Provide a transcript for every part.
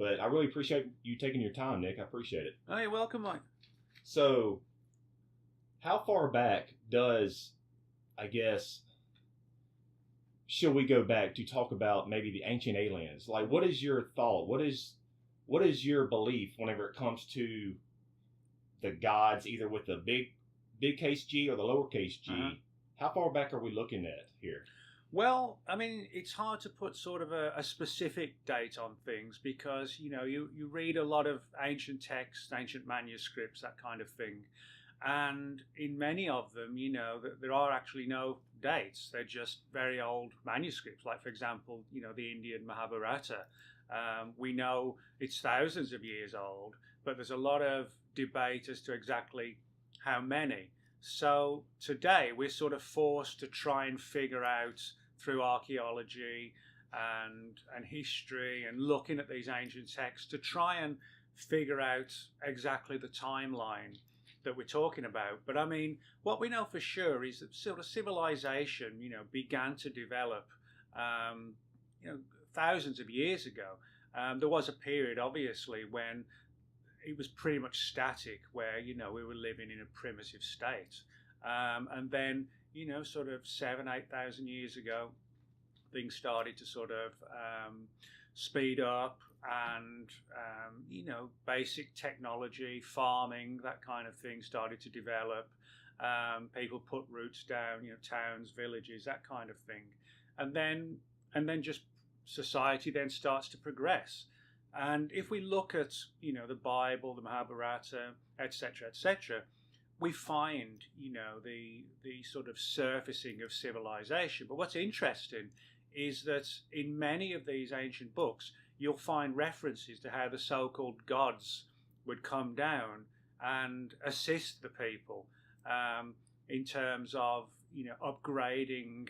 But I really appreciate you taking your time, Nick. I appreciate it. Oh, you're welcome, Mike. So, how far back does, I guess, should we go back to talk about maybe the ancient aliens? Like, what is your thought? What is your belief whenever it comes to the gods, either with the big case G or the lowercase G? Uh-huh. How far back are we looking at here? Well, I mean, it's hard to put sort of a specific date on things because, you read a lot of ancient texts, ancient manuscripts, that kind of thing. And in many of them, there are actually no dates. They're just very old manuscripts. Like, for example, the Indian Mahabharata. We know it's thousands of years old, but there's a lot of debate as to exactly how many. So today we're sort of forced to try and figure out through archaeology and history and looking at these ancient texts to try and figure out exactly the timeline that we're talking about. But I mean, what we know for sure is that sort of civilization, began to develop, thousands of years ago. There was a period, obviously, when it was pretty much static, where we were living in a primitive state, and then sort of 7,000-8,000 years ago, things started to sort of speed up, and basic technology, farming, that kind of thing started to develop. People put roots down, towns, villages, that kind of thing, and then just society then starts to progress. And if we look at the Bible, the Mahabharata, etc., etc., we find the sort of surfacing of civilization. But what's interesting is that in many of these ancient books, you'll find references to how the so-called gods would come down and assist the people in terms of upgrading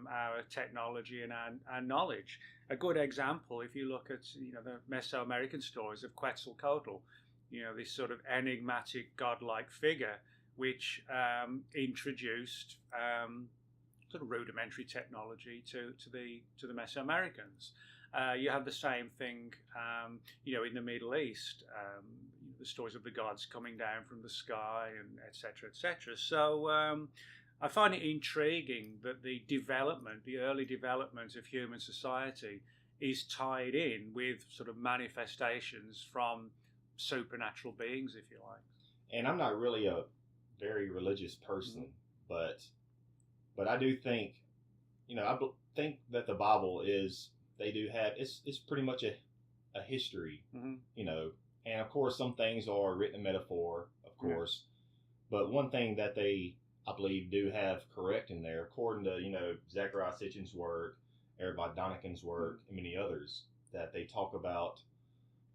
our technology and our knowledge. A good example, if you look at the Mesoamerican stories of Quetzalcoatl, this sort of enigmatic godlike figure, which introduced sort of rudimentary technology to the Mesoamericans. You have the same thing, in the Middle East, the stories of the gods coming down from the sky, and etc., etc. So I find it intriguing that the early development of human society is tied in with sort of manifestations from supernatural beings, if you like. And I'm not really a very religious person, Mm-hmm. but I do think, I think that the Bible they do have, it's pretty much a history, Mm-hmm. and of course some things are written in metaphor, of course, but one thing that they, I believe, do have correct in there, according to, Zechariah Sitchin's work, Ervad Donikin's work, and many others, that they talk about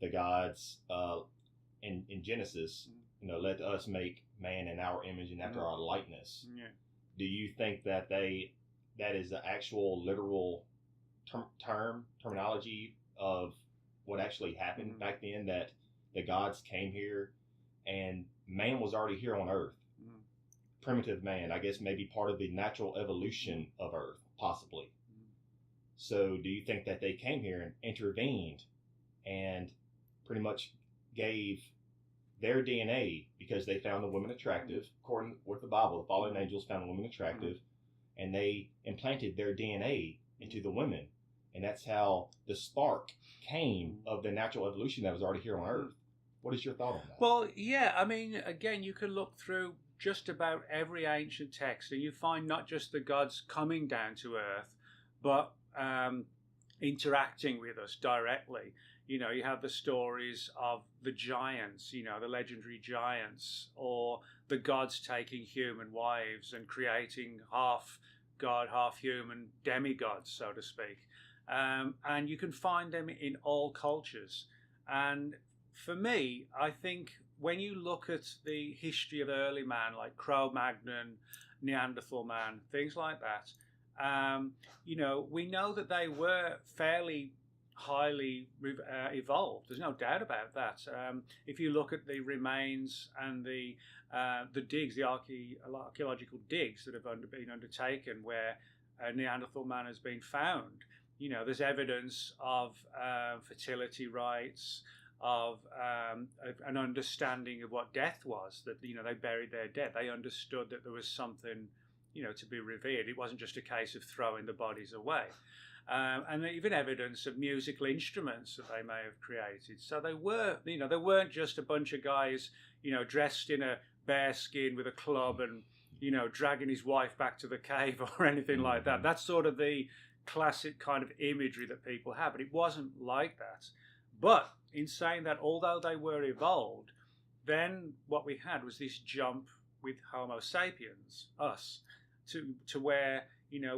the gods in Genesis, let us make man in our image and after our likeness. Yeah. Do you think that that is the actual literal terminology of what actually happened back then, that the gods came here and man was already here on earth? Primitive man, I guess maybe part of the natural evolution of earth, possibly. So do you think that they came here and intervened and pretty much gave their DNA, because they found the women attractive, according with the Bible, the fallen angels found the women attractive, and they implanted their DNA into the women, and that's how the spark came of the natural evolution that was already here on earth? What is your thought on that? Well, yeah, I mean, again, you can look through just about every ancient text and you find not just the gods coming down to earth, but interacting with us directly. You have the stories of the giants, the legendary giants, or the gods taking human wives and creating half god, half human demigods, so to speak. And you can find them in all cultures. And for me, I think when you look at the history of early man, like Cro-Magnon, Neanderthal man, things like that, we know that they were fairly highly evolved. There's no doubt about that. If you look at the remains and the digs, the archaeological digs that have been undertaken where a Neanderthal man has been found, there's evidence of fertility rites, of an understanding of what death was, that they buried their dead. They understood that there was something to be revered. It wasn't just a case of throwing the bodies away. And even evidence of musical instruments that they may have created. So they weren't just a bunch of guys dressed in a bear skin with a club and dragging his wife back to the cave or anything like that. That's sort of the classic kind of imagery that people have, but it wasn't like that. But in saying that, although they were evolved, then what we had was this jump with Homo sapiens, us, to where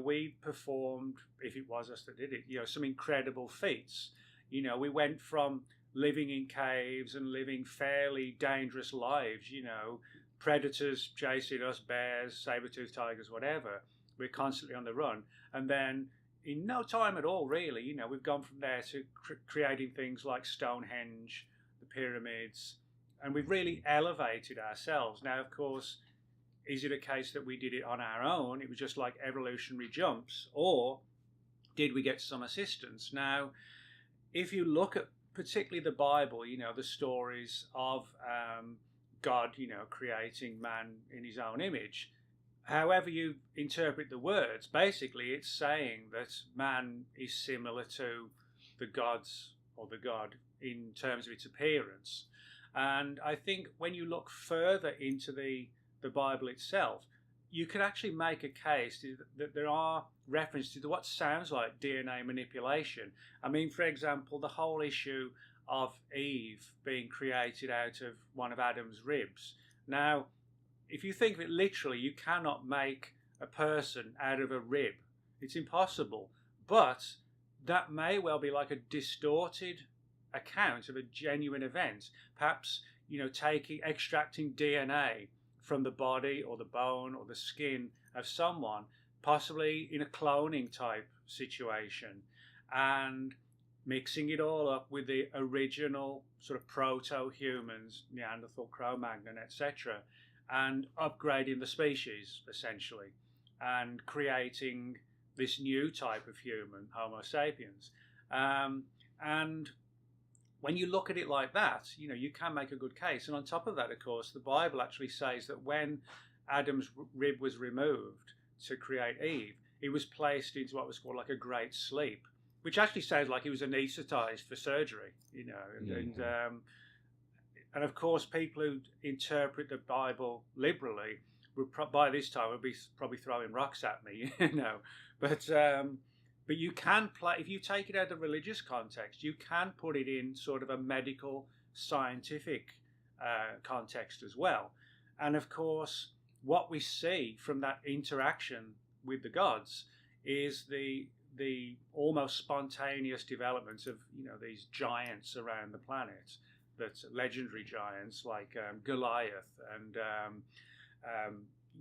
we performed, if it was us that did it, some incredible feats. We went from living in caves and living fairly dangerous lives, predators chasing us, bears, saber-toothed tigers, whatever. We're constantly on the run. And then in no time at all, really, we've gone from there to creating things like Stonehenge, the pyramids, and we've really elevated ourselves. Now, of course, is it a case that we did it on our own? It was just like evolutionary jumps, or did we get some assistance? Now, if you look at particularly the Bible, the stories of God, creating man in his own image, however you interpret the words, basically it's saying that man is similar to the gods or the God in terms of its appearance. And I think when you look further into the Bible itself, you can actually make a case that there are references to what sounds like DNA manipulation. I mean, for example, the whole issue of Eve being created out of one of Adam's ribs. Now, if you think of it literally, you cannot make a person out of a rib. It's impossible. But that may well be like a distorted account of a genuine event. Perhaps, extracting DNA from the body or the bone or the skin of someone, possibly in a cloning type situation, and mixing it all up with the original sort of proto-humans, Neanderthal, Cro-Magnon, etc., and upgrading the species, essentially, and creating this new type of human, Homo sapiens. And when you look at it like that, you can make a good case. And on top of that, of course, the Bible actually says that when Adam's rib was removed to create Eve, he was placed into what was called like a great sleep, which actually sounds like he was anaesthetized for surgery, and of course, people who interpret the Bible liberally by this time would be probably throwing rocks at me, But you can if you take it out of the religious context, you can put it in sort of a medical, scientific context as well. And of course, what we see from that interaction with the gods is the almost spontaneous development of these giants around the planet, that's legendary giants like Goliath, and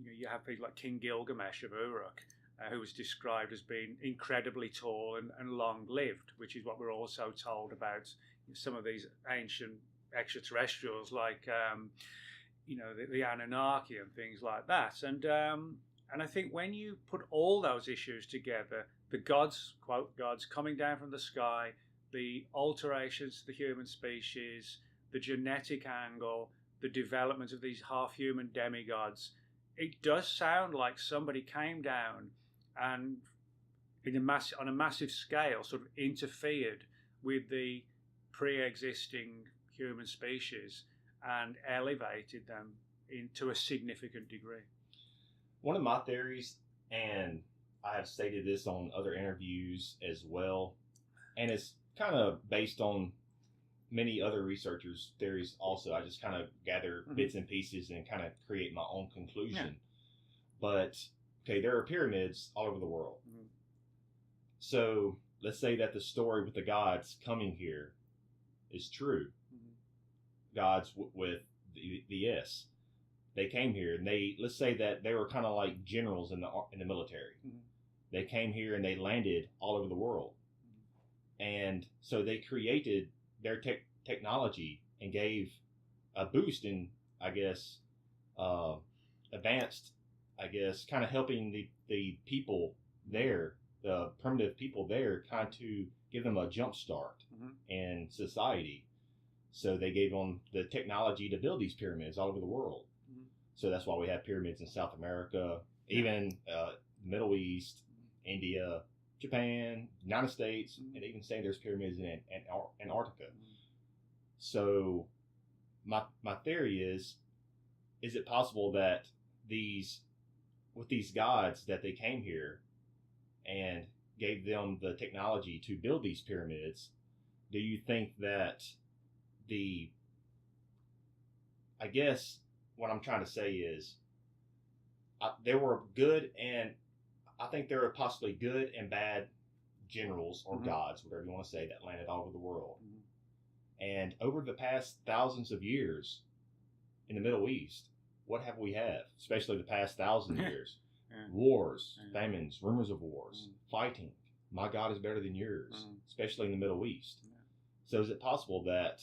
you have people like King Gilgamesh of Uruk, who was described as being incredibly tall and long-lived, which is what we're also told about some of these ancient extraterrestrials like the Anunnaki and things like that. And I think when you put all those issues together, the gods, quote, gods coming down from the sky, the alterations to the human species, the genetic angle, the development of these half-human demigods, it does sound like somebody came down and on a massive scale sort of interfered with the pre-existing human species and elevated them into a significant degree. One of my theories, and I have stated this on other interviews as well, and it's kind of based on many other researchers' theories also. I just kind of gather bits and pieces and kind of create my own conclusion. Yeah. But, okay, there are pyramids all over the world. Mm-hmm. So let's say that the story with the gods coming here is true. Mm-hmm. Gods with the S. They came here, and let's say that they were kind of like generals in the military. Mm-hmm. They came here and they landed all over the world. Mm-hmm. And so they created their technology and gave a boost in, I guess, advanced, I guess, kind of helping the people there, primitive people there kind of to give them a jump start in society. So they gave them the technology to build these pyramids all over the world. So that's why we have pyramids in South America, even Middle East, India, Japan, United States, and even saying there's pyramids in Antarctica. So my theory is it possible that with these gods that they came here and gave them the technology to build these pyramids, do you think that I guess what I'm trying to say is there were good, and I think there are possibly good and bad generals or gods, whatever you want to say, that landed all over the world. And over the past thousands of years in the Middle East, what have we had, especially the past 1,000 years? Wars, famines, rumors of wars, fighting. My God is better than yours, especially in the Middle East. So is it possible that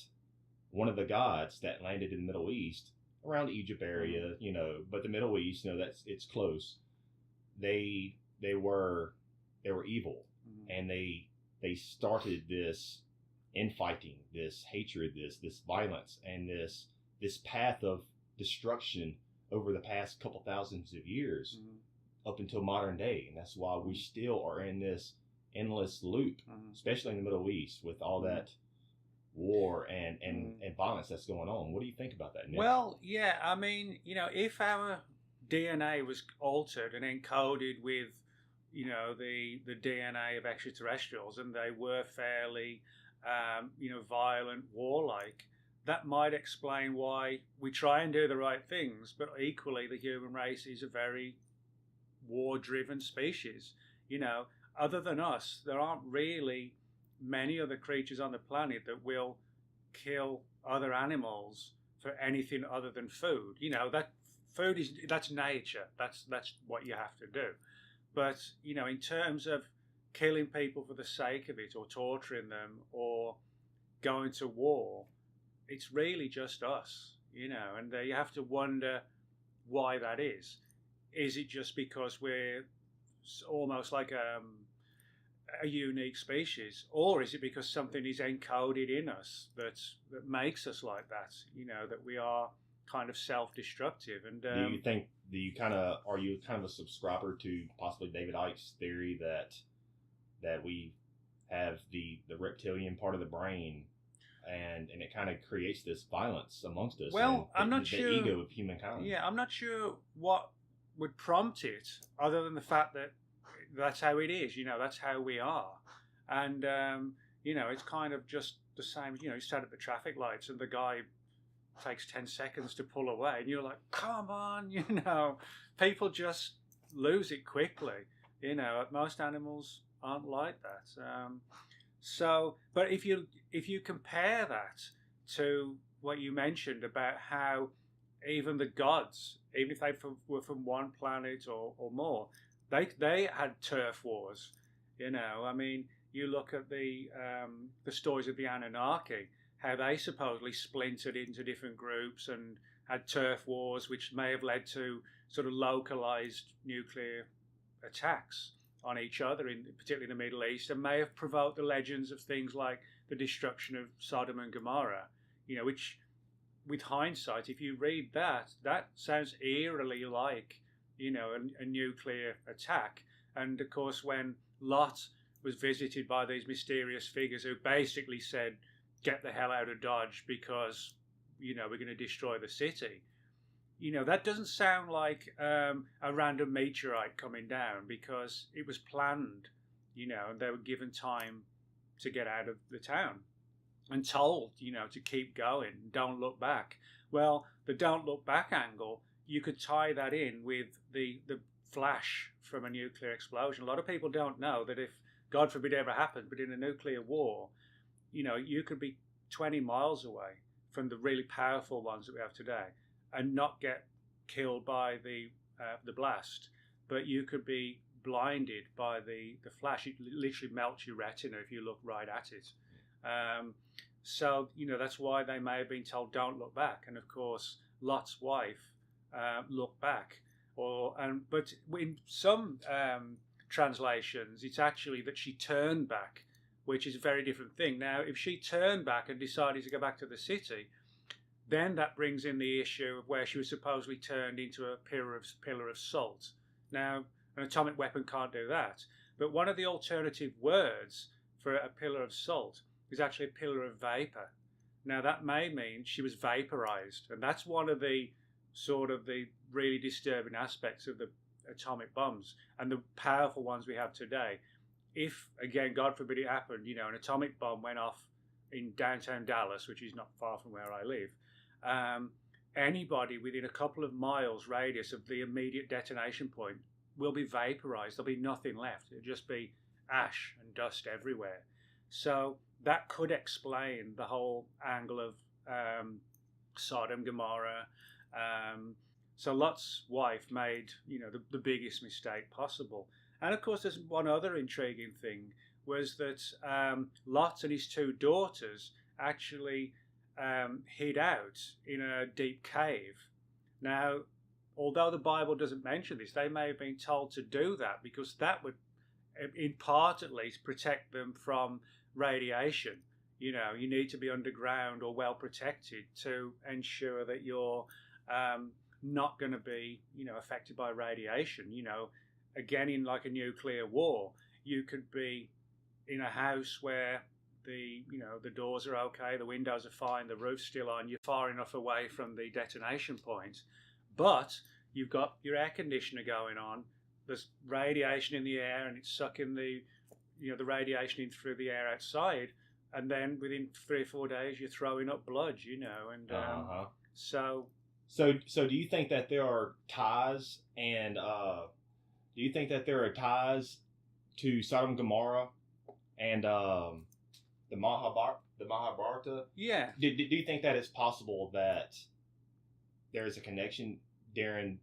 one of the gods that landed in the Middle East, around Egypt area, but the Middle East, it's close. They were evil, and they started this infighting, this hatred, this violence, and this path of destruction over the past couple thousands of years up until modern day. And that's why we still are in this endless loop, especially in the Middle East, with all that war and violence that's going on. What do you think about that, Nick? Well, yeah, I mean, if our DNA was altered and encoded with, the DNA of extraterrestrials, and they were fairly, violent, warlike, that might explain why we try and do the right things, but equally the human race is a very war-driven species. Other than us, there aren't really many other creatures on the planet that will kill other animals for anything other than food. That food that's nature. That's what you have to do. But in terms of killing people for the sake of it, or torturing them, or going to war, it's really just us. And you have to wonder why that is. Is it just because we're almost like a unique species, or is it because something is encoded in us that makes us like that? That we are kind of self-destructive. And are you kind of a subscriber to possibly David Icke's theory that we have the reptilian part of the brain, and it kind of creates this violence amongst us? Well, I'm not sure. The ego of humankind. Yeah, I'm not sure what would prompt it, other than the fact that that's how it is. That's how we are. And it's kind of just the same. You stand at the traffic lights and the guy takes 10 seconds to pull away, and you're like, come on. People just lose it quickly. Most animals aren't like that. But if you compare that to what you mentioned about how even the gods, even if they were from one planet or more, they had turf wars. I mean, you look at the stories of the Anunnaki, how they supposedly splintered into different groups and had turf wars, which may have led to sort of localized nuclear attacks on each other, particularly in the Middle East, and may have provoked the legends of things like the destruction of Sodom and Gomorrah, which, with hindsight, if you read that sounds eerily like, a nuclear attack. And of course, when Lot was visited by these mysterious figures who basically said, get the hell out of Dodge because, we're going to destroy the city. That doesn't sound like a random meteorite coming down, because it was planned, and they were given time to get out of the town and told, to keep going, don't look back. Well, the don't look back angle, you could tie that in with the flash from a nuclear explosion. A lot of people don't know that if, God forbid, ever happened, but in a nuclear war, you could be 20 miles away from the really powerful ones that we have today and not get killed by the blast, but you could be blinded by the flash. It literally melts your retina if you look right at it. So that's why they may have been told, don't look back. And of course, Lot's wife looked back. But in some translations, it's actually that she turned back, which is a very different thing. Now, if she turned back and decided to go back to the city, then that brings in the issue of where she was supposedly turned into a pillar of salt. Now, an atomic weapon can't do that. But one of the alternative words for a pillar of salt is actually a pillar of vapor. Now, that may mean she was vaporized. And that's one of the sort of the really disturbing aspects of the atomic bombs and the powerful ones we have today. If, again, God forbid it happened, an atomic bomb went off in downtown Dallas, which is not far from where I live, anybody within a couple of miles radius of the immediate detonation point will be vaporized. There'll be nothing left. It'll just be ash and dust everywhere. So that could explain the whole angle of Sodom, Gomorrah. So Lot's wife made, the biggest mistake possible. And of course, there's one other intriguing thing, was that Lot and his two daughters actually hid out in a deep cave. Now, although the Bible doesn't mention this, they may have been told to do that because that would, in part at least, protect them from radiation. You need to be underground or well protected to ensure that you're not going to be, affected by radiation. Again, in like a nuclear war, you could be in a house where the doors are okay, the windows are fine, the roof's still on, you're far enough away from the detonation point, but you've got your air conditioner going on, there's radiation in the air and it's sucking the radiation in through the air outside, and then within 3 or 4 days you're throwing up blood, and so do you think that there are ties to Sodom and Gomorrah and the Mahabharata? Yeah. Do you think that it's possible that there is a connection, Darren?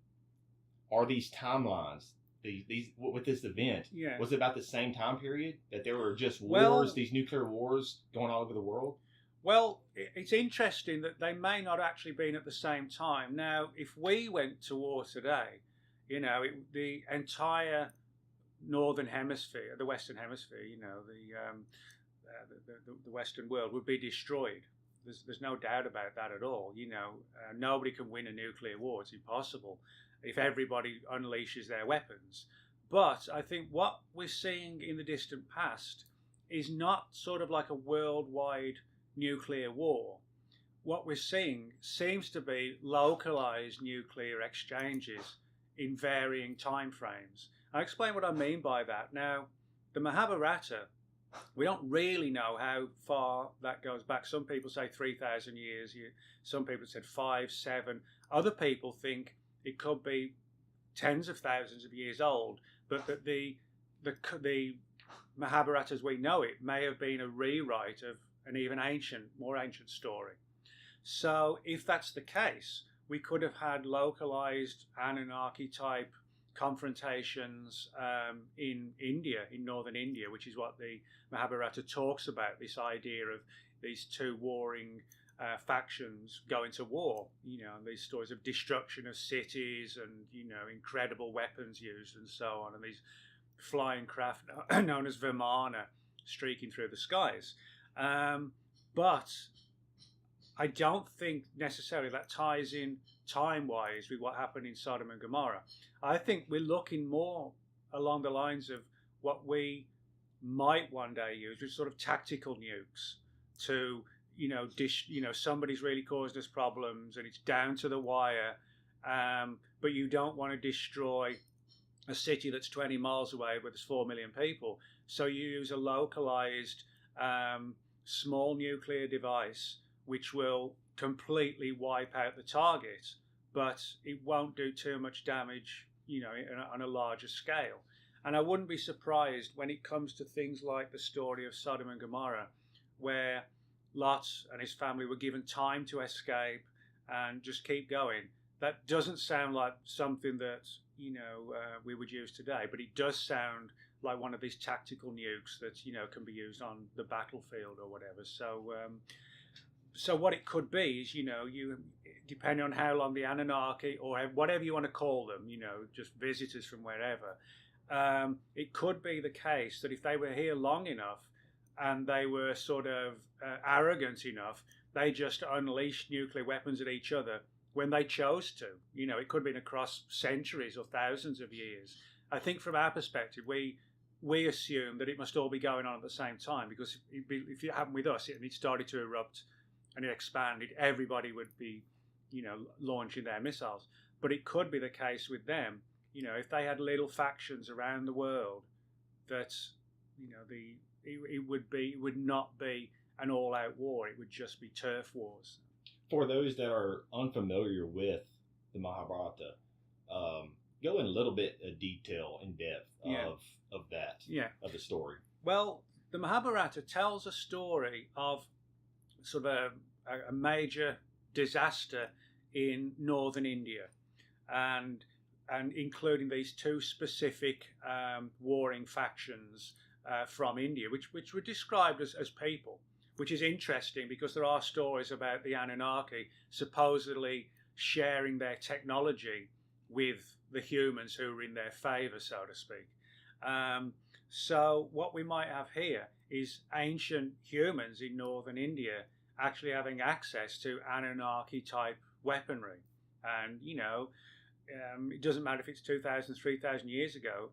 Are these timelines, these with this event, was it about the same time period that there were just wars, these nuclear wars going all over the world? Well, it's interesting that they may not actually been at the same time. Now, if we went to war today, the entire northern hemisphere, the western hemisphere, the Western world would be destroyed. There's no doubt about that at all. Nobody can win a nuclear war. It's impossible if everybody unleashes their weapons. But I think what we're seeing in the distant past is not sort of like a worldwide nuclear war. What we're seeing seems to be localized nuclear exchanges in varying time frames. I'll explain what I mean by that. Now, the Mahabharata, we don't really know how far that goes back. Some people say 3,000 years. Some people said 5, 7. Other people think it could be tens of thousands of years old. But that the Mahabharata as we know it may have been a rewrite of an even more ancient story. So if that's the case, we could have had localized Anunnaki-type confrontations in India, in northern India, which is what the Mahabharata talks about, this idea of these two warring factions going to war, and these stories of destruction of cities and, incredible weapons used and so on, and these flying craft known as Vimana streaking through the skies. But I don't think necessarily that ties in time-wise with what happened in Sodom and Gomorrah. I think we're looking more along the lines of what we might one day use, which sort of tactical nukes to, somebody's really caused us problems and it's down to the wire, but you don't want to destroy a city that's 20 miles away where there's 4 million people. So you use a localized small nuclear device which will completely wipe out the target, but it won't do too much damage, on a larger scale. And I wouldn't be surprised when it comes to things like the story of Sodom and Gomorrah, where Lot and his family were given time to escape and just keep going. That doesn't sound like something that, we would use today, but it does sound like one of these tactical nukes that, can be used on the battlefield or whatever. So what it could be is, you depending on how long the Anunnaki or whatever you want to call them, just visitors from wherever, it could be the case that if they were here long enough and they were sort of arrogant enough, they just unleashed nuclear weapons at each other when they chose to. You know, it could have been across centuries or thousands of years. I think from our perspective, we assume that it must all be going on at the same time, because if it happened with us and it started to erupt and it expanded, everybody would be, you know, launching their missiles. But it could be the case with them, you know, if they had little factions around the world, that, you know, it would not be an all-out war. It would just be turf wars. For those that are unfamiliar with the Mahabharata, go in a little bit of detail, in depth of that, of the story. Well, the Mahabharata tells a story of sort of a major disaster in northern India, and including these two specific warring factions from India, which were described as people, which is interesting because there are stories about the Anunnaki supposedly sharing their technology with the humans who were in their favour, so to speak. So what we might have here is ancient humans in northern India actually having access to Anunnaki type weaponry. And, you know, it doesn't matter if it's 2,000, 3,000 years ago,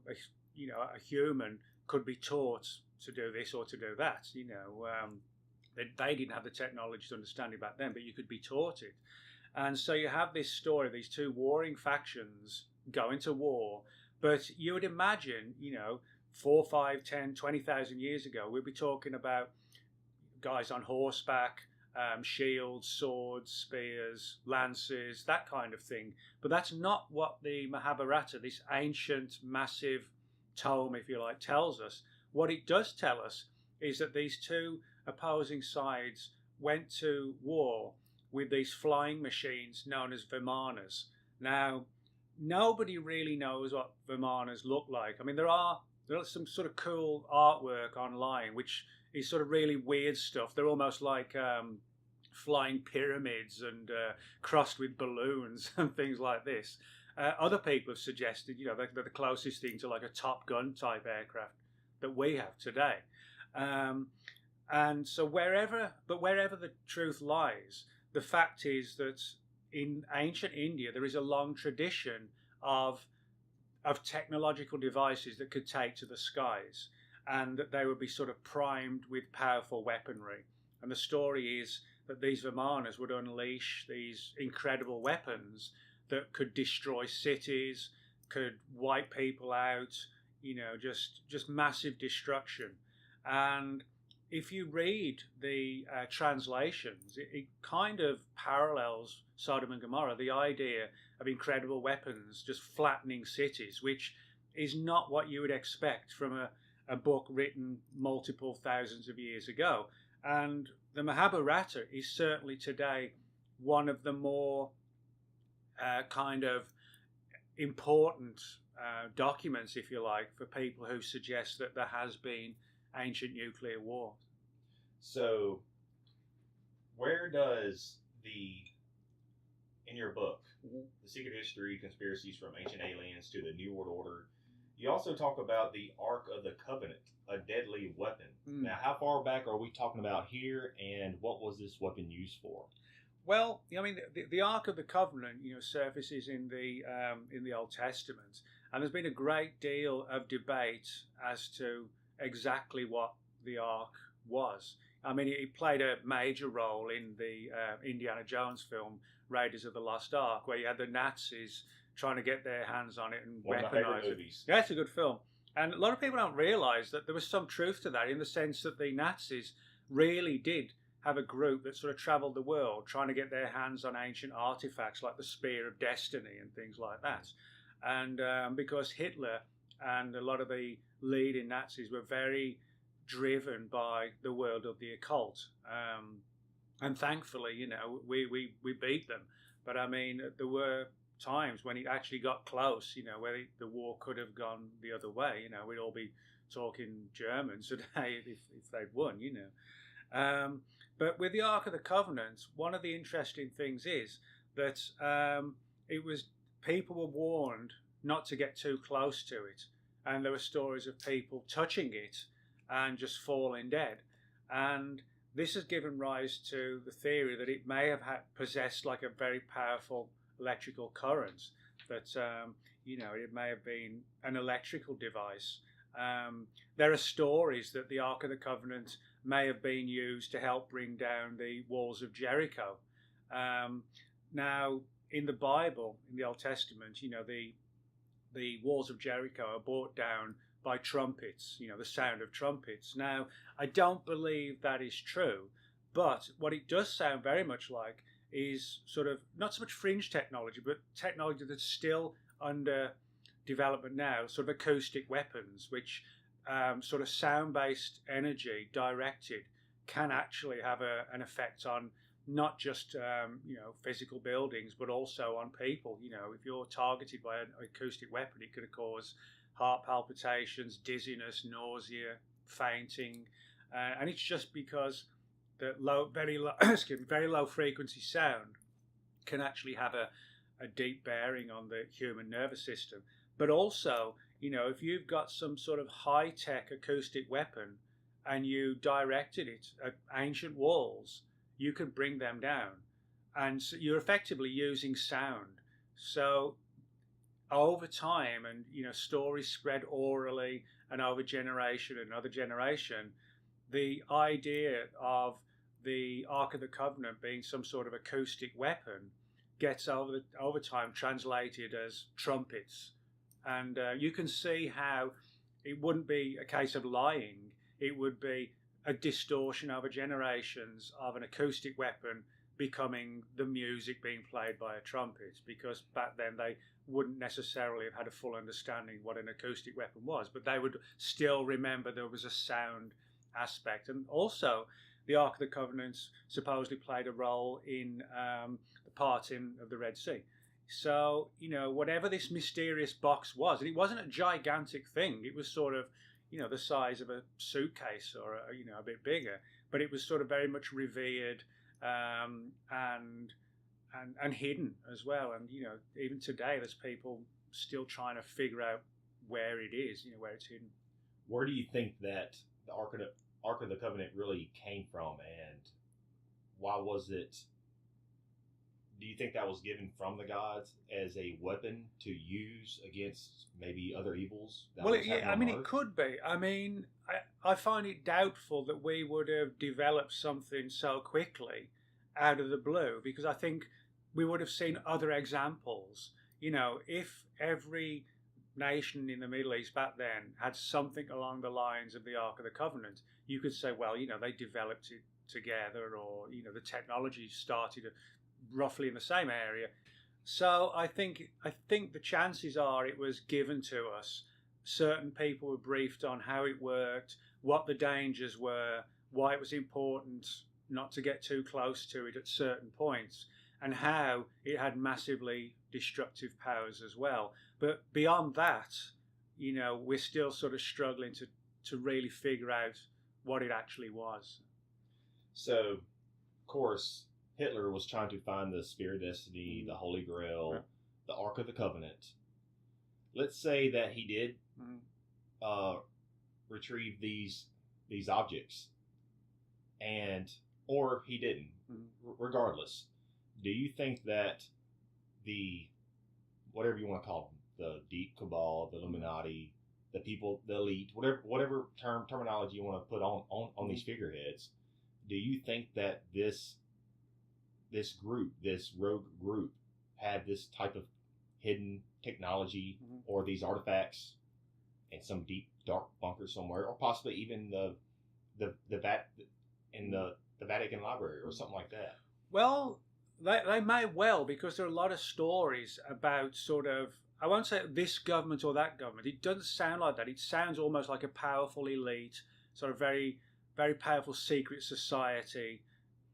you know, a human could be taught to do this or to do that. You know, they didn't have the technology to understand it back then, but you could be taught it. And so you have this story of these two warring factions going to war. But you would imagine, you know, 4, 5, 10, 20,000 years ago, we'd be talking about guys on horseback, shields, swords, spears, lances, that kind of thing. But that's not what the Mahabharata, this ancient, massive tome, if you like, tells us. What it does tell us is that these two opposing sides went to war with these flying machines known as Vimanas. Now, nobody really knows what Vimanas look like. I mean, there are some sort of cool artwork online, which is sort of really weird stuff. They're almost like flying pyramids and crossed with balloons and things like this. Other people have suggested, you know, they're the closest thing to like a Top Gun type aircraft that we have today. And so wherever the truth lies, the fact is that in ancient India, there is a long tradition of technological devices that could take to the skies, and that they would be sort of primed with powerful weaponry. And the story is that these Vimanas would unleash these incredible weapons that could destroy cities, could wipe people out, you know, just massive destruction. And if you read the translations, it kind of parallels Sodom and Gomorrah, the idea of incredible weapons just flattening cities, which is not what you would expect from a book written multiple thousands of years ago. And the Mahabharata is certainly today one of the more kind of important documents, if you like, for people who suggest that there has been ancient nuclear war. So, where does in your book, The Secret History, Conspiracies from Ancient Aliens to the New World Order, you also talk about the Ark of the Covenant, a deadly weapon. Now, how far back are we talking about here, and what was this weapon used for? Well, I mean, the Ark of the Covenant, you know, surfaces in the Old Testament, and there's been a great deal of debate as to exactly what the Ark was. I mean, it played a major role in the Indiana Jones film Raiders of the Lost Ark, where you had the Nazis trying to get their hands on it and weaponize it. Yeah, it's a good film. And a lot of people don't realise that there was some truth to that, in the sense that the Nazis really did have a group that sort of travelled the world trying to get their hands on ancient artifacts like the Spear of Destiny and things like that. And because Hitler and a lot of the leading Nazis were very driven by the world of the occult. And thankfully, you know, we beat them. But I mean, there were times when it actually got close, you know, where the war could have gone the other way. You know, we'd all be talking German today if they'd won, you know. But with the Ark of the Covenant, one of the interesting things is that people were warned not to get too close to it. and there were stories of people touching it and just falling dead. And this has given rise to the theory that it may have possessed like a very powerful electrical current, that it may have been an electrical device. There are stories that the Ark of the Covenant may have been used to help bring down the walls of Jericho. Now, in the Bible, in the Old Testament, the walls of Jericho are brought down by trumpets, the sound of trumpets. Now, I don't believe that is true, but what it does sound very much like is sort of not so much fringe technology, but technology that's still under development now, sort of acoustic weapons, which sort of sound-based energy directed can actually have an effect on not just physical buildings, but also on people. If you're targeted by an acoustic weapon, it could cause heart palpitations, dizziness, nausea, fainting, and it's just because the very low frequency sound can actually have a deep bearing on the human nervous system. But also, if you've got some sort of high-tech acoustic weapon and you directed it at ancient walls, you can bring them down. And so you're effectively using sound. So over time, and stories spread orally and over generation and another generation, the idea of the Ark of the Covenant being some sort of acoustic weapon gets over time translated as trumpets. And you can see how it wouldn't be a case of lying. It would be a distortion over generations of an acoustic weapon becoming the music being played by a trumpet, because back then they wouldn't necessarily have had a full understanding what an acoustic weapon was, but they would still remember there was a sound aspect. And also, the Ark of the Covenant supposedly played a role in the parting of the Red Sea. So, whatever this mysterious box was, and it wasn't a gigantic thing, it was sort of, the size of a suitcase or, a bit bigger, but it was sort of very much revered and hidden as well. And, even today, there's people still trying to figure out where it is, where it's hidden. Where do you think that the Ark of the Covenant really came from, and why was it? Do you think that was given from the gods as a weapon to use against maybe other evils? It could be. I find it doubtful that we would have developed something so quickly out of the blue, because I think we would have seen other examples. If every nation in the Middle East back then had something along the lines of the Ark of the Covenant, you could say, well, they developed it together, or, the technology started roughly in the same area. So I think the chances are it was given to us. Certain people were briefed on how it worked, what the dangers were, why it was important not to get too close to it at certain points, and how it had massively destructive powers as well. But beyond that, we're still sort of struggling to really figure out what it actually was. So, of course, Hitler was trying to find the Spear of Destiny, the Holy Grail, the Ark of the Covenant. Let's say that he did retrieve these objects, or he didn't. Regardless, do you think that the, whatever you want to call them, the deep cabal, the Illuminati, the people, the elite, whatever terminology you want to put on these figureheads, do you think that this rogue group, had this type of hidden technology or these artifacts in some deep dark bunker somewhere, or possibly even the Vatican Library or something like that? Well, they may well, because there are a lot of stories about sort of, I won't say this government or that government. It doesn't sound like that. It sounds almost like a powerful elite, sort of very, very powerful secret society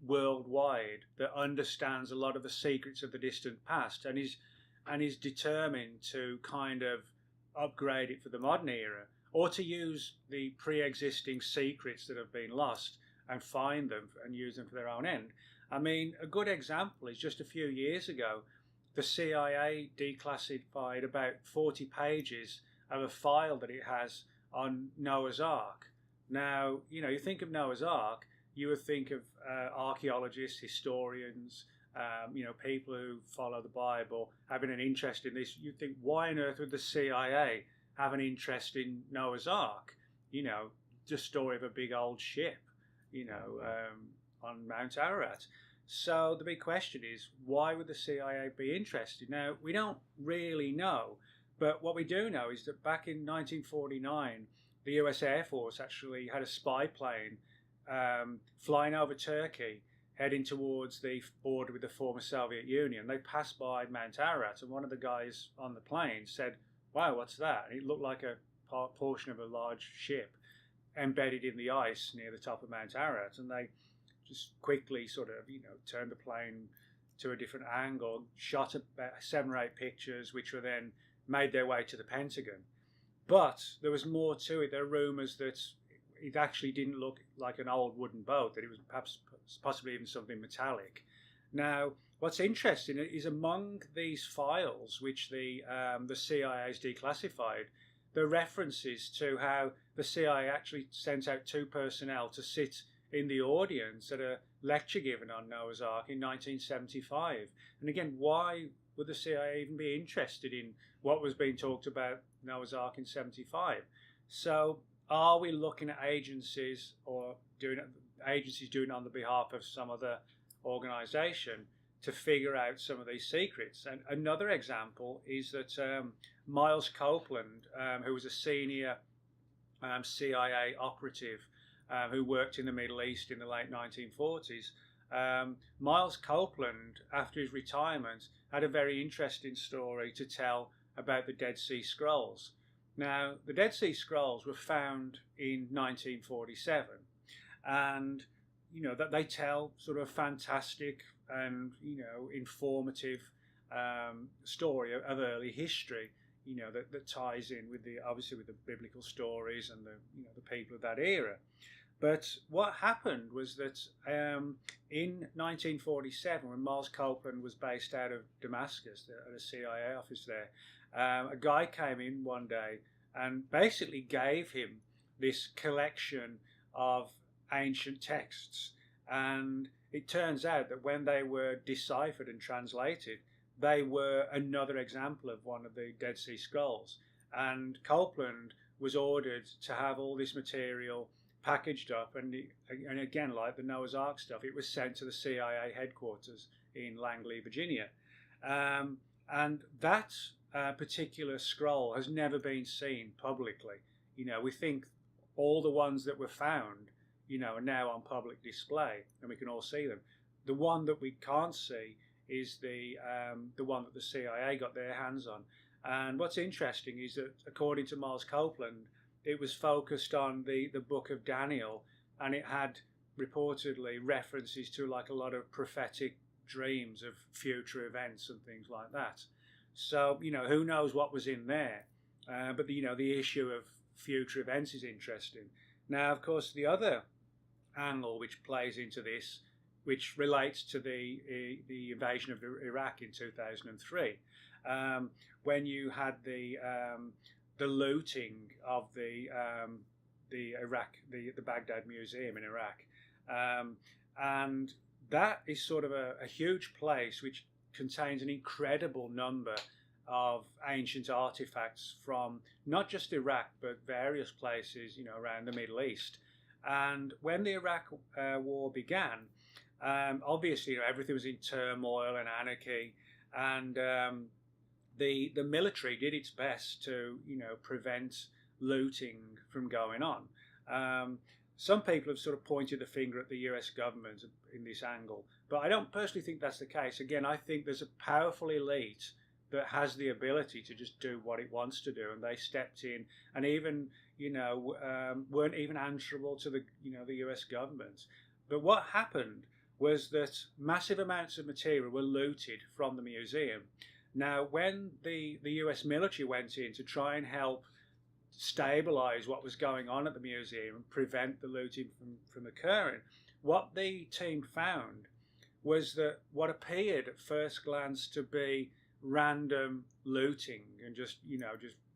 worldwide that understands a lot of the secrets of the distant past and is determined to kind of upgrade it for the modern era, or to use the pre-existing secrets that have been lost and find them and use them for their own end. A good example is just a few years ago, the CIA declassified about 40 pages of a file that it has on Noah's Ark. Now, you think of Noah's Ark, you would think of archaeologists, historians, people who follow the Bible having an interest in this. You'd think, why on earth would the CIA have an interest in Noah's Ark? The story of a big old ship, on Mount Ararat. So the big question is, why would the CIA be interested? Now, we don't really know, but what we do know is that back in 1949, the US Air Force actually had a spy plane flying over Turkey, heading towards the border with the former Soviet Union. They passed by Mount Ararat, and one of the guys on the plane said, "Wow, what's that?" And it looked like a portion of a large ship embedded in the ice near the top of Mount Ararat, and they just quickly sort of, turned the plane to a different angle, shot about 7 or 8 pictures, which were then made their way to the Pentagon. But there was more to it. There are rumours that it actually didn't look like an old wooden boat, that it was possibly even something metallic. Now, what's interesting is among these files, which the CIA has declassified, there are references to how the CIA actually sent out 2 personnel to sit in the audience at a lecture given on Noah's Ark in 1975. And again, why would the CIA even be interested in what was being talked about Noah's Ark in 75? So are we looking at agencies doing it on the behalf of some other organisation to figure out some of these secrets? And another example is that Miles Copeland, who was a senior CIA operative who worked in the Middle East in the late 1940s, Miles Copeland, after his retirement, had a very interesting story to tell about the Dead Sea Scrolls. Now, the Dead Sea Scrolls were found in 1947, and that they tell sort of a fantastic and informative story of early history, that ties in with the biblical stories and the people of that era. But what happened was that in 1947, when Miles Copeland was based out of Damascus at a CIA office there, a guy came in one day and basically gave him this collection of ancient texts. And it turns out that when they were deciphered and translated, they were another example of one of the Dead Sea Scrolls. And Copeland was ordered to have all this material packaged up, and again, like the Noah's Ark stuff, it was sent to the CIA headquarters in Langley, Virginia. And that particular scroll has never been seen publicly. We think all the ones that were found, are now on public display, and we can all see them. The one that we can't see is the one that the CIA got their hands on. And what's interesting is that, according to Miles Copeland, it was focused on the book of Daniel, and it had reportedly references to like a lot of prophetic dreams of future events and things like that. So, who knows what was in there. But, the issue of future events is interesting. Now, of course, the other angle which plays into this, which relates to the invasion of Iraq in 2003, when you had the looting of the Baghdad Museum in Iraq, and that is sort of a huge place which contains an incredible number of ancient artifacts from not just Iraq but various places around the Middle East. And when the Iraq war began, obviously everything was in turmoil and anarchy, and the military did its best to prevent looting from going on. Some people have sort of pointed the finger at the US government in this angle, but I don't personally think that's the case. Again, I think there's a powerful elite that has the ability to just do what it wants to do, and they stepped in and even weren't even answerable to the US government. But what happened was that massive amounts of material were looted from the museum. Now, when the US military went in to try and help stabilise what was going on at the museum and prevent the looting from occurring, what the team found was that what appeared at first glance to be random looting and just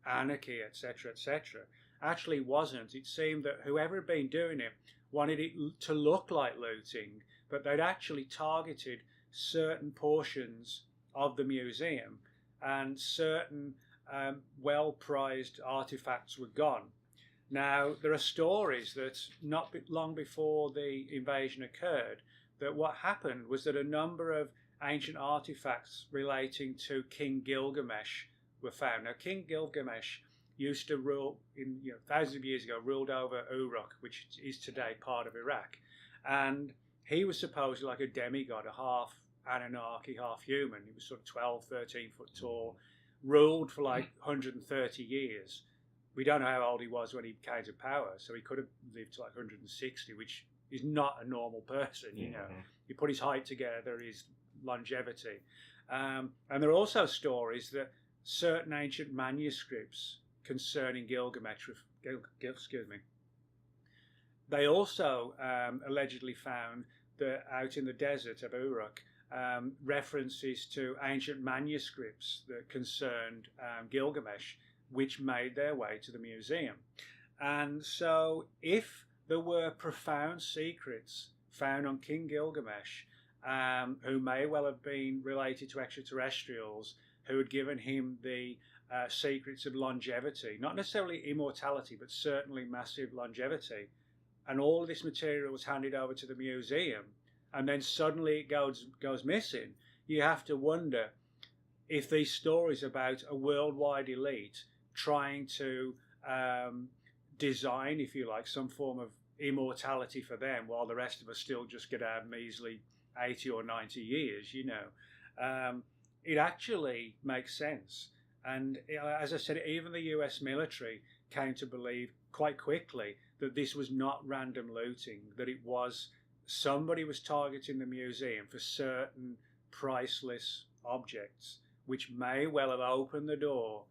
anarchy, etc., etc., actually wasn't. It seemed that whoever had been doing it wanted it to look like looting, but they'd actually targeted certain portions of the museum, and certain well-prized artifacts were gone. Now, there are stories that not long before the invasion occurred, that what happened was that a number of ancient artifacts relating to King Gilgamesh were found. Now, King Gilgamesh used to rule, thousands of years ago, ruled over Uruk, which is today part of Iraq. And he was supposedly like a demigod, a half Anunnaki, half human. He was sort of 12, 13 foot tall, ruled for like 130 years. We don't know how old he was when he came to power, so he could have lived to like 160, which is not a normal person, you know. You put his height together, his longevity. And there are also stories that certain ancient manuscripts concerning Gilgamesh, they also allegedly found that out in the desert of Uruk, references to ancient manuscripts that concerned Gilgamesh, which made their way to the museum. And so if there were profound secrets found on King Gilgamesh, who may well have been related to extraterrestrials, who had given him the secrets of longevity, not necessarily immortality, but certainly massive longevity, and all of this material was handed over to the museum, and then suddenly it goes missing, you have to wonder if these stories about a worldwide elite trying to design, if you like, some form of immortality for them, while the rest of us still just get our measly 80 or 90 years, you know. It actually makes sense. And as I said, even the US military came to believe quite quickly that this was not random looting, that it was somebody was targeting the museum for certain priceless objects, which may well have opened the door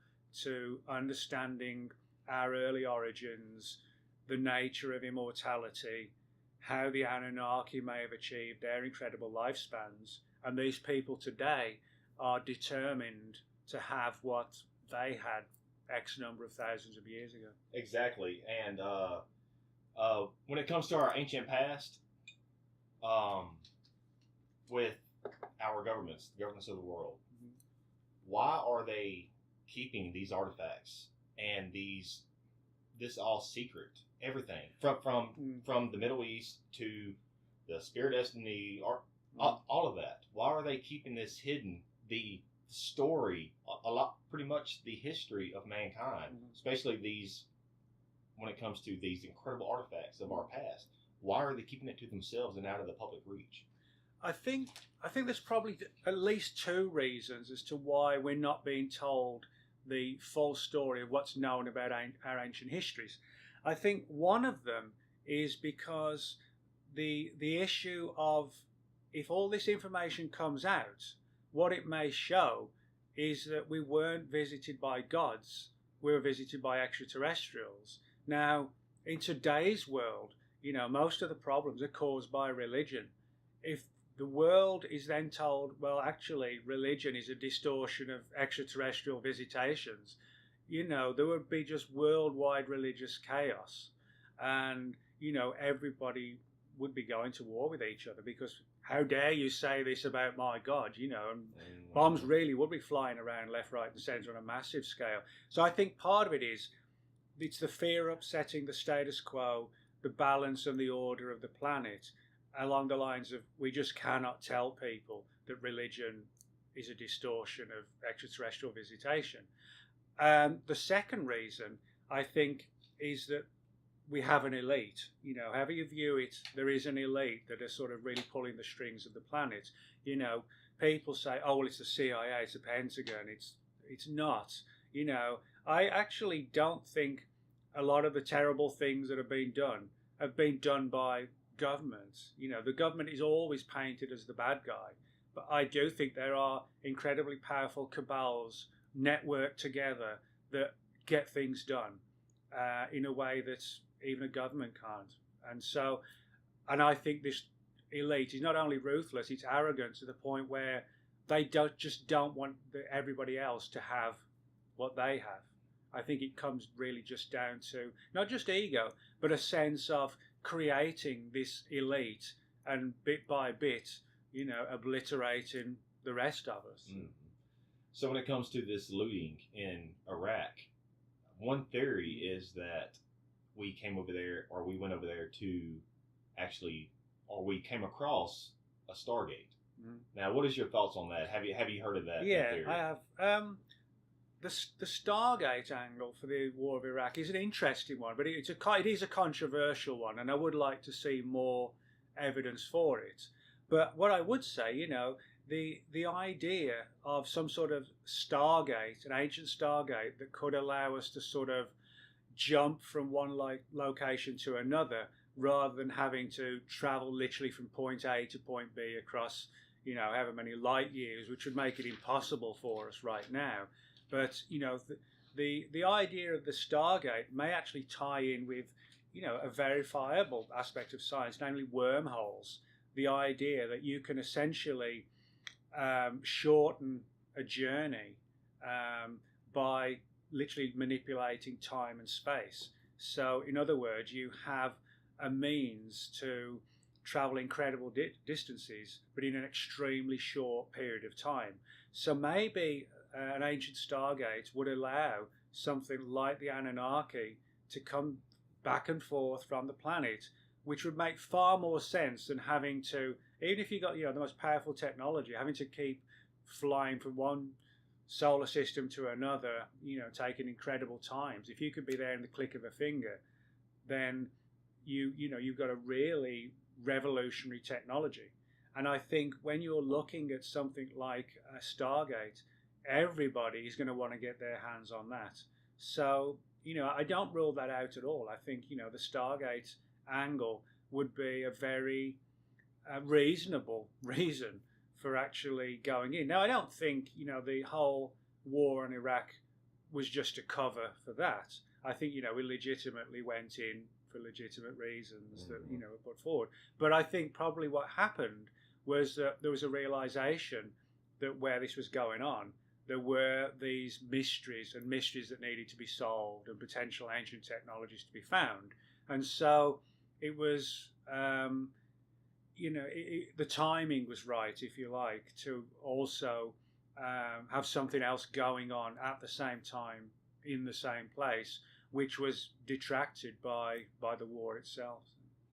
to understanding our early origins, the nature of immortality, how the Anunnaki may have achieved their incredible lifespans. And these people today are determined to have what they had X number of thousands of years ago. Exactly. And when it comes to our ancient past, with our governments, the governments of the world, why are they keeping these artifacts and this all secret? Everything from the Middle East to the Spirit Destiny, all of that. Why are they keeping this hidden? The story, pretty much the history of mankind, especially when it comes to these incredible artifacts of our past. Why are they keeping it to themselves and out of the public reach? I think there's probably at least two reasons as to why we're not being told the full story of what's known about our ancient histories. I think one of them is because the issue of, if all this information comes out, what it may show is that we weren't visited by gods, we were visited by extraterrestrials. Now, in today's world, you know, most of the problems are caused by religion. If the world is then told, well, actually, religion is a distortion of extraterrestrial visitations, you know, there would be just worldwide religious chaos. And, you know, everybody would be going to war with each other, because how dare you say this about my God, you know, and bombs really would be flying around left, right and centre on a massive scale. So I think part of it is, it's the fear upsetting the status quo, the balance and the order of the planet, along the lines of, we just cannot tell people that religion is a distortion of extraterrestrial visitation. The second reason, I think, is that we have an elite. You know, however you view it, there is an elite that are sort of really pulling the strings of the planet. You know, people say, oh, well, it's the CIA, it's the Pentagon. It's not. You know, I actually don't think a lot of the terrible things that have been done by governments. You know, the government is always painted as the bad guy. But I do think there are incredibly powerful cabals networked together that get things done in a way that even a government can't. And I think this elite is not only ruthless, it's arrogant to the point where they don't want everybody else to have what they have. I think it comes really just down to not just ego, but a sense of creating this elite and bit by bit, obliterating the rest of us. Mm. So when it comes to this looting in Iraq, one theory is that we came over there, or we went over there to actually, or we came across a Stargate. Mm. Now, what is your thoughts on that? Have you heard of that? Yeah, that theory? I have. The Stargate angle for the War of Iraq is an interesting one, but it is a controversial one, and I would like to see more evidence for it. But what I would say, the idea of some sort of Stargate, an ancient Stargate that could allow us to sort of jump from one location to another, rather than having to travel literally from point A to point B across, however many light years, which would make it impossible for us right now. But the idea of the Stargate may actually tie in with a verifiable aspect of science, namely wormholes. The idea that you can essentially shorten a journey by literally manipulating time and space. So, in other words, you have a means to travel incredible distances, but in an extremely short period of time. So maybe an ancient Stargate would allow something like the Anunnaki to come back and forth from the planet, which would make far more sense than having to, even if you got the most powerful technology, having to keep flying from one solar system to another, taking incredible times. If you could be there in the click of a finger, then you've got a really revolutionary technology. And I think when you're looking at something like a Stargate, everybody is going to want to get their hands on that. So, I don't rule that out at all. I think, the Stargate angle would be a very reasonable reason for actually going in. Now, I don't think, the whole war in Iraq was just a cover for that. I think, we legitimately went in for legitimate reasons that, were put forward. But I think probably what happened was that there was a realization that where this was going on, there were these mysteries that needed to be solved and potential ancient technologies to be found. And so it was, the timing was right, if you like, to also have something else going on at the same time in the same place, which was detracted by the war itself.